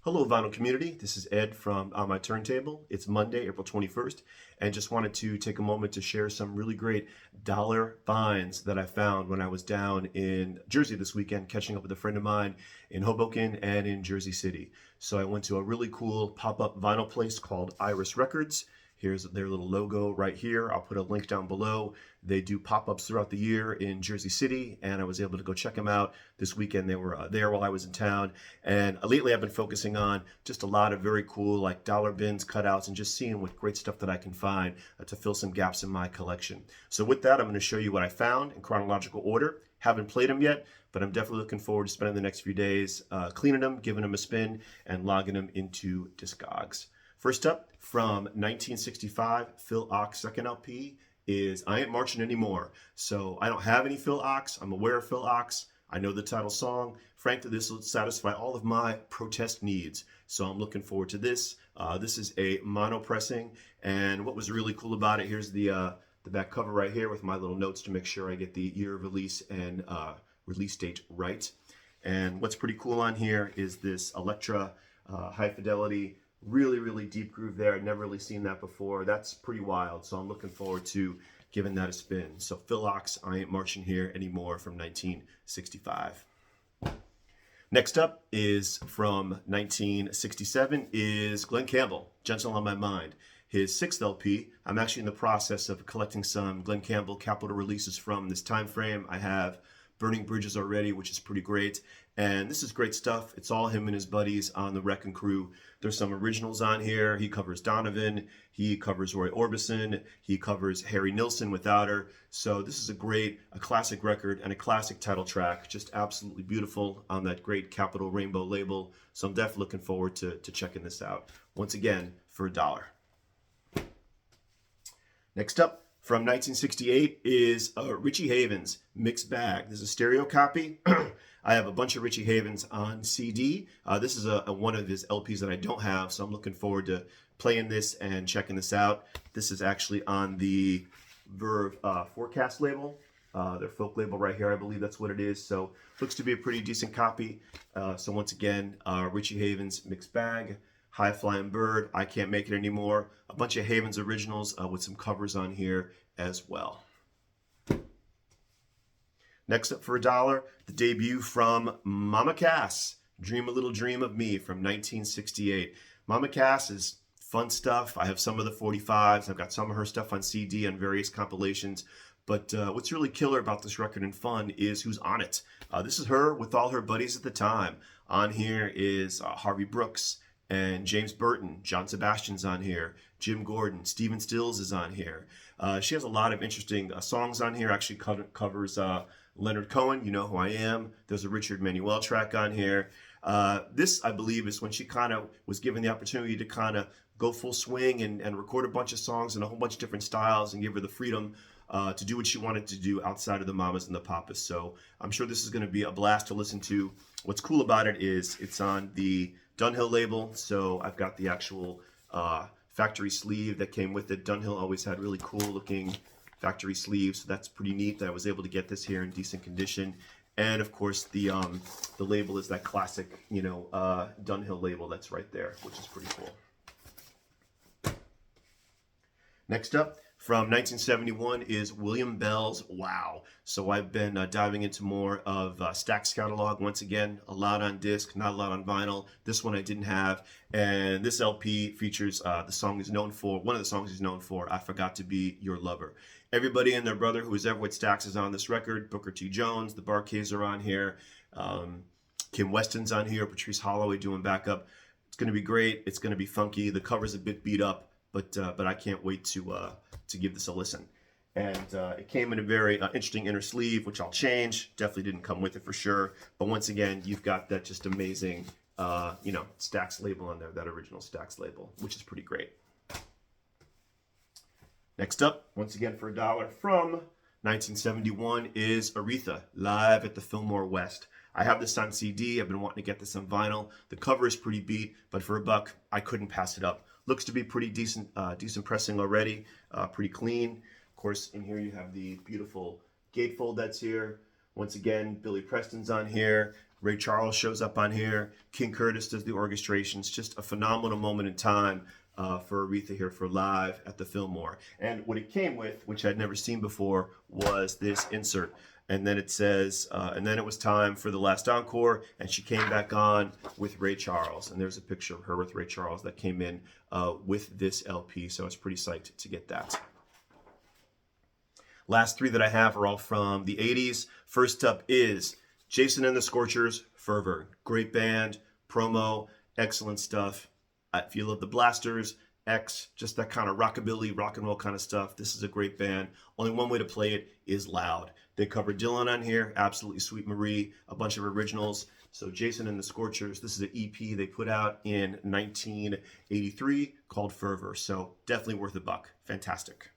Hello, vinyl community. This is Ed from On My Turntable. It's Monday, April 21st, and just wanted to take a moment to share some really great dollar finds that I found when I was down in Jersey this weekend, catching up with a friend of mine in Hoboken and in Jersey City. So I went to a really cool pop-up vinyl place called Iris Records. Here's their little logo right here. I'll put a link down below. They do pop-ups throughout the year in Jersey City, and I was able to go check them out this weekend. They were there while I was in town. And lately I've been focusing on just a lot of very cool like dollar bins, cutouts, and just seeing what great stuff that I can find to fill some gaps in my collection. So with that, I'm going to show you what I found in chronological order. Haven't played them yet, but I'm definitely looking forward to spending the next few days cleaning them, giving them a spin, and logging them into Discogs. First up, from 1965, Phil Ochs' second LP is I Ain't Marching Anymore. So I don't have any Phil Ochs. I'm aware of Phil Ochs. I know the title song. Frankly, this will satisfy all of my protest needs. So I'm looking forward to this. This is a mono pressing. And what was really cool about it, here's the back cover right here with my little notes to make sure I get the year of release and release date right. And what's pretty cool on here is this Electra high fidelity, really deep groove there. I'd never really seen that before. That's pretty wild. So I'm looking forward to giving that a spin. So Phil Ochs, I Ain't Marching Here Anymore from 1965. Next up is from 1967 is Glen Campbell, Gentle on My Mind. His sixth LP. I'm actually in the process of collecting some Glen Campbell Capitol releases from this time frame. I have Burning Bridges already, which is pretty great. And this is great stuff. It's all him and his buddies on the Wrecking Crew. There's some originals on here. He covers Donovan. He covers Roy Orbison. He covers Harry Nilsson Without Her. So this is a classic record and a classic title track. Just absolutely beautiful on that great Capitol Rainbow label. So I'm definitely looking forward to checking this out. Once again, for $1. Next up, from 1968 is Richie Havens, Mixed Bag. There's a stereo copy. I have a bunch of Richie Havens on CD. This is one of his LPs that I don't have, so I'm looking forward to playing this and checking this out. This is actually on the Verve Forecast label, their folk label right here. I believe that's what it is. So looks to be a pretty decent copy. So once again, Richie Havens, Mixed Bag. High Flying Bird, I Can't Make It Anymore, a bunch of Havens originals with some covers on here as well. Next up for $1, the debut from Mama Cass, Dream a Little Dream of Me from 1968. Mama Cass is fun stuff. I have some of the 45s. I've got some of her stuff on CD on various compilations. But what's really killer about this record and fun is who's on it. This is her with all her buddies at the time. On here is Harvey Brooks and James Burton. John Sebastian's on here. Jim Gordon. Stephen Stills is on here. She has a lot of interesting songs on here. Actually covers Leonard Cohen, You Know Who I Am. There's a Richard Manuel track on here. This, I believe, is when she kind of was given the opportunity to kind of go full swing and record a bunch of songs in a whole bunch of different styles and give her the freedom to do what she wanted to do outside of the Mamas and the Papas. So I'm sure this is going to be a blast to listen to. What's cool about it is it's on the Dunhill label, so I've got the actual factory sleeve that came with it. Dunhill always had really cool looking factory sleeves, so that's pretty neat that I was able to get this here in decent condition. And of course the label is that classic, Dunhill label that's right there, which is pretty cool. Next up, from 1971 is William Bell's Wow. So I've been diving into more of Stax catalog. Once again, a lot on disc, not a lot on vinyl. This one I didn't have. And this LP features one of the songs he's known for, I Forgot to Be Your Lover. Everybody and their brother who was ever with Stax is on this record. Booker T. Jones, the Bar-Kays are on here. Kim Weston's on here. Patrice Holloway doing backup. It's going to be great. It's going to be funky. The cover's a bit beat up, but I can't wait to give this a listen. And it came in a very interesting inner sleeve, which I'll change. Definitely didn't come with it for sure. But once again, you've got that just amazing, Stax label on there, that original Stax label, which is pretty great. Next up, once again for $1 from 1971 is Aretha, Live at the Fillmore West. I have this on CD. I've been wanting to get this on vinyl. The cover is pretty beat, but for $1, I couldn't pass it up. Looks to be pretty decent pressing already, pretty clean. Of course, in here you have the beautiful gatefold that's here. Once again, Billy Preston's on here. Ray Charles shows up on here. King Curtis does the orchestrations. Just a phenomenal moment in time for Aretha here for live at the Fillmore. And what it came with, which I'd never seen before, was this insert. And then it says, and then it was time for the last encore, and she came back on with Ray Charles. And there's a picture of her with Ray Charles that came in with this LP. So I was pretty psyched to get that. Last three that I have are all from the 80s. First up is Jason and the Scorchers, Fervor. Great band, promo, excellent stuff. If you love the Blasters, X, just that kind of rockabilly, rock and roll kind of stuff, this is a great band. Only one way to play it is loud. They cover Dylan on here, absolutely Sweet Marie, a bunch of originals. So Jason and the Scorchers, this is an EP they put out in 1983 called Fervor. So definitely worth a buck. Fantastic.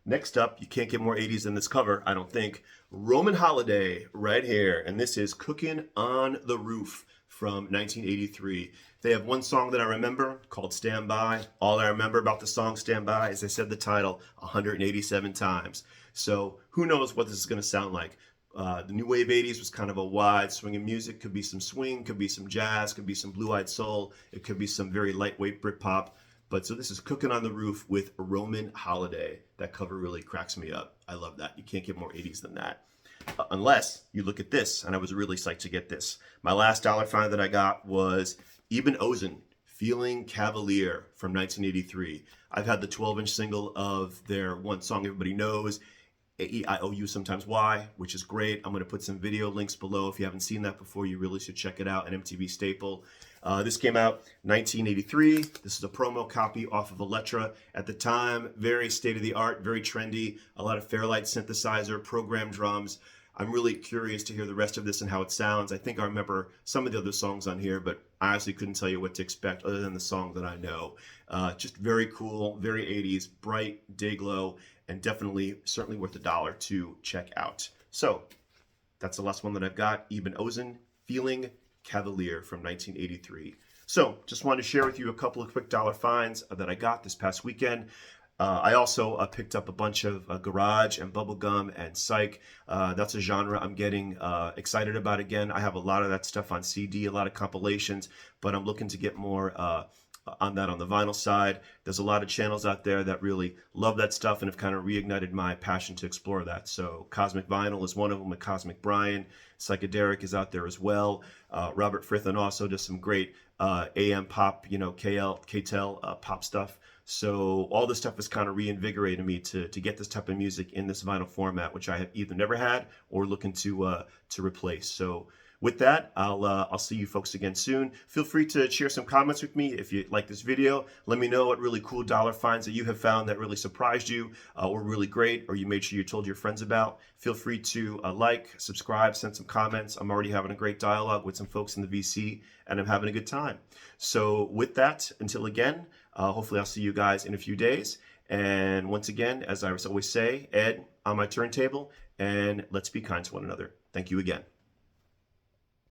Next up, you can't get more 80s than this cover, I don't think. Roman Holiday right here. And this is Cookin' on the Roof from 1983. They have one song that I remember called Stand By. All I remember about the song Stand By is I said the title 187 times. So who knows what this is going to sound like. The New Wave 80s was kind of a wide swing of music. Could be some swing, could be some jazz, could be some blue-eyed soul. It could be some very lightweight Britpop. But so this is Cookin' on the Roof with Roman Holiday. That cover really cracks me up. I love that. You can't get more 80s than that. Unless you look at this, and I was really psyched to get this. My last dollar find that I got was Eben Ozen, Feeling Cavalier from 1983. I've had the 12-inch single of their one song everybody knows, A-E-I-O-U Sometimes Why, which is great. I'm going to put some video links below. If you haven't seen that before, you really should check it out, an MTV staple. This came out 1983. This is a promo copy off of Elektra. At the time, very state-of-the-art, very trendy, a lot of Fairlight synthesizer, program drums. I'm really curious to hear the rest of this and how it sounds. I think I remember some of the other songs on here, but I honestly couldn't tell you what to expect other than the song that I know. Just very cool, very 80s, bright, day glow, and definitely, certainly worth $1 to check out. So that's the last one that I've got. Eben Ozen, Feeling Cavalier from 1983. So just wanted to share with you a couple of quick dollar finds that I got this past weekend. I also picked up a bunch of garage and bubblegum and psych. That's a genre I'm getting excited about again. I have a lot of that stuff on CD, a lot of compilations, but I'm looking to get more on that on the vinyl side. There's a lot of channels out there that really love that stuff and have kind of reignited my passion to explore that. So Cosmic Vinyl is one of them with Cosmic Brian. Psychedelic is out there as well. Robert Frithon also does some great AM pop, KTEL pop stuff. So all this stuff has kind of reinvigorated me to get this type of music in this vinyl format, which I have either never had or looking to replace. So with that, I'll see you folks again soon. Feel free to share some comments with me if you like this video. Let me know what really cool dollar finds that you have found that really surprised you or really great, or you made sure you told your friends about. Feel free to like, subscribe, send some comments. I'm already having a great dialogue with some folks in the VC, and I'm having a good time. So with that, until again, hopefully I'll see you guys in a few days. And once again, as I always say, Ed on my turntable, and let's be kind to one another. Thank you again.